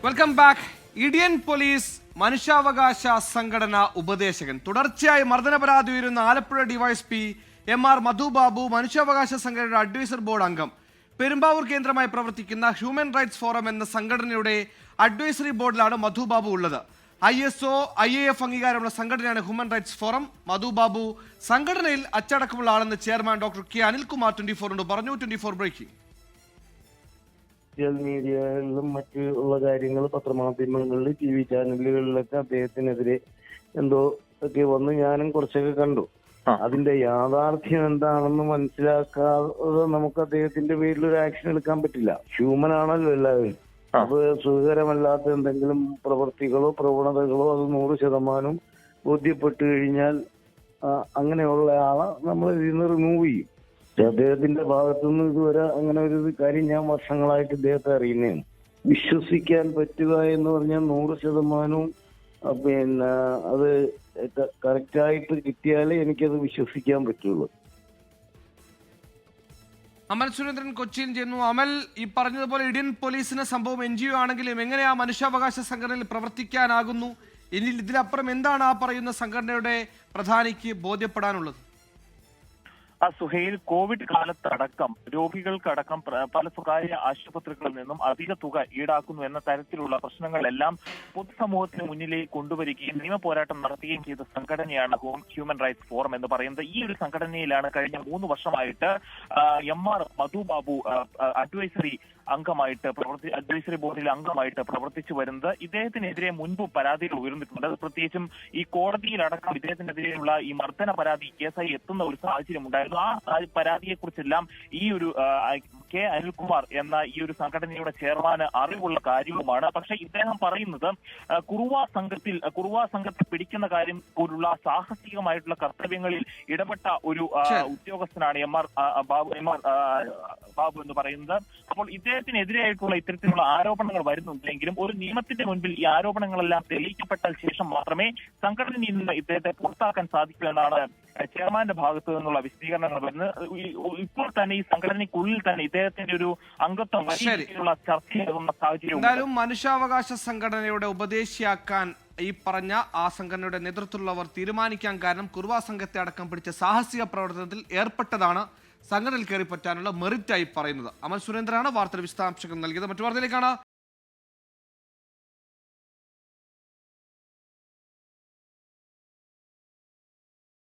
Welcome back. Indian police മനുഷ്യാവകാശ സംഘടന ഉപദേശകൻ തുടർച്ചയായി മർദ്ദന പരാതി ഉയരുന്ന ആലപ്പുഴ ഡിവൈഎസ്പി എം.ആർ. മധുബാബു മനുഷ്യാവകാശ സംഘടനയുടെ അഡ്വൈസർ ബോർഡ് അംഗം. പെരുമ്പാവൂർ കേന്ദ്രമായി പ്രവർത്തിക്കുന്ന ഹ്യൂമൻ റൈറ്റ്സ് ഫോറം എന്ന സംഘടനയുടെ അഡ്വൈസറി ബോർഡിലാണ് മധുബാബു ഉള്ളത്. ISO IAF അംഗീകാരമുള്ള സംഘടനയാണ് ഹ്യൂമൻ റൈറ്റ്സ് ഫോറം. മധുബാബു സംഘടനയിൽ അച്ചടക്കമുള്ള ആളെന്ന് ചെയർമാൻ ഡോക്ടർ കെ അനിൽകുമാർ 24 പറഞ്ഞു. 24 ബ്രേക്കിംഗ്. സോഷ്യൽ മീഡിയകളിലും മറ്റു ഉള്ള കാര്യങ്ങൾ, പത്രമാധ്യമങ്ങളിൽ, TV ചാനലുകളിലൊക്കെ അദ്ദേഹത്തിനെതിരെ എന്തോ ഒക്കെ വന്ന് ഞാനും കുറച്ചൊക്കെ കണ്ടു. അതിന്റെ യാഥാർത്ഥ്യം എന്താണെന്ന് മനസ്സിലാക്കാതെ നമുക്ക് അദ്ദേഹത്തിന്റെ പേരിൽ ഒരു ആക്ഷൻ എടുക്കാൻ പറ്റില്ല. ഹ്യൂമൻ ആണല്ലോ എല്ലാവരും. അത് സുഖകരമല്ലാത്ത എന്തെങ്കിലും പ്രവൃത്തികളോ പ്രവണതകളോ അത് 100% ബോധ്യപ്പെട്ടു കഴിഞ്ഞാൽ അങ്ങനെയുള്ള ആളെ നമ്മൾ ഇതിൽ നിന്ന് റിമൂവ് ചെയ്യും. അദ്ദേഹത്തിന്റെ ഭാഗത്തുനിന്ന് ഇതുവരെ അങ്ങനെ ഒരു കാര്യം ഞാൻ വർഷങ്ങളായിട്ട് ഇദ്ദേഹത്തെ അറിയുന്നതാണ്. വിശ്വസിക്കാൻ പറ്റുക എന്ന് പറഞ്ഞാൽ 100% പിന്നെ അത് കറക്റ്റായിട്ട് കിട്ടിയാലേ എനിക്കത് വിശ്വസിക്കാൻ പറ്റുള്ളൂ. അമൽ സുരേന്ദ്രൻ കൊച്ചിയിൽ ചെയ്യുന്നു. അമൽ, ഈ പറഞ്ഞതുപോലെ ഇന്ത്യൻ പോലീസിന് സംഭവം NGO ആണെങ്കിലും എങ്ങനെ ആ മനുഷ്യാവകാശ സംഘടനയിൽ പ്രവർത്തിക്കാനാകുന്നു? ഇനി ഇതിലപ്പുറം എന്താണ് ആ പറയുന്ന സംഘടനയുടെ പ്രധാനിക്ക് ബോധ്യപ്പെടാനുള്ളത്? സുഹൈൽ, കോവിഡ് കാലത്തടക്കം രോഗികൾക്കടക്കം പല സ്വകാര്യ ആശുപത്രികളിൽ നിന്നും അധിക തുക ഈടാക്കുന്നു എന്ന തരത്തിലുള്ള പ്രശ്നങ്ങളെല്ലാം പൊതുസമൂഹത്തിന് മുന്നിലേക്ക് കൊണ്ടുവരികയും നിയമ പോരാട്ടം നടത്തുകയും ചെയ്ത സംഘടനയാണ് ഹ്യൂമൻ റൈറ്റ്സ് ഫോറം എന്ന് പറയുന്നത്. ഈ ഒരു സംഘടനയിലാണ് കഴിഞ്ഞ 3 വർഷമായിട്ട് എം.ആർ. മധുബാബു അഡ്വൈസറി ബോർഡിലെ അംഗമായിട്ട് പ്രവർത്തിച്ചു വരുന്നത്. ഇദ്ദേഹത്തിനെതിരെ മുൻപ് പരാതികൾ ഉയർന്നിട്ടുണ്ട്. അത് പ്രത്യേകിച്ചും ഈ കോടതിയിലടക്കം ഇദ്ദേഹത്തിനെതിരെയുള്ള ഈ മർദ്ദന പരാതി കേസായി എത്തുന്ന ഒരു സാഹചര്യം ഉണ്ടായിരുന്നു. ആ പരാതിയെക്കുറിച്ചെല്ലാം ഈ ഒരു കെ അനിൽകുമാർ എന്ന ഈ ഒരു സംഘടനയുടെ ചെയർമാന് അറിവുള്ള കാര്യവുമാണ്. പക്ഷെ ഇദ്ദേഹം പറയുന്നത് കുറുവ സംഘത്തെ പിടിക്കുന്ന കാര്യം പോലുള്ള സാഹസികമായിട്ടുള്ള കർത്തവ്യങ്ങളിൽ ഇടപെട്ട ഒരു ഉദ്യോഗസ്ഥനാണ് എം.ആർ. ബാബു എന്ന് പറയുന്നത്. അപ്പോൾ ഇദ്ദേഹത്തിനെതിരെയായിട്ടുള്ള ഇത്തരത്തിലുള്ള ആരോപണങ്ങൾ വരുന്നുണ്ടെങ്കിലും ഒരു നിയമത്തിന്റെ മുൻപിൽ ഈ ആരോപണങ്ങളെല്ലാം തെളിയിക്കപ്പെട്ട ശേഷം മാത്രമേ സംഘടനയിൽ നിന്ന് ഇദ്ദേഹത്തെ പുറത്താക്കാൻ സാധിക്കൂ എന്നാണ് ചെയർമാന്റെ ഭാഗത്തു നിന്നുള്ള വിശദീകരണങ്ങൾ വരുന്നത്. ഇപ്പോൾ തന്നെ ഈ സംഘടനയ്ക്കുള്ളിൽ തന്നെ ഇദ്ദേഹത്തിന്റെ ഒരു അംഗത്വം വലിയ ചർച്ചയാകുന്ന സാഹചര്യം. എന്തായാലും മനുഷ്യാവകാശ സംഘടനയുടെ ഉപദേശിയാക്കാൻ ഈ പറഞ്ഞ ആ സംഘടനയുടെ നേതൃത്വമുള്ളവർ തീരുമാനിക്കാൻ കാരണം കുറുവ സംഘത്തെ അടക്കം പിടിച്ച സാഹസിക പ്രവർത്തനത്തിൽ ഏർപ്പെട്ടതാണ് സംഘടനയിൽ കയറി പറ്റാനുള്ള മെറിറ്റായി പറയുന്നത്. അമൽ സുരേന്ദ്രനാണ് വാർത്തയുടെ വിശദാംശങ്ങൾ നൽകിയത്. മറ്റു വാർത്തയിലേക്കാണ്.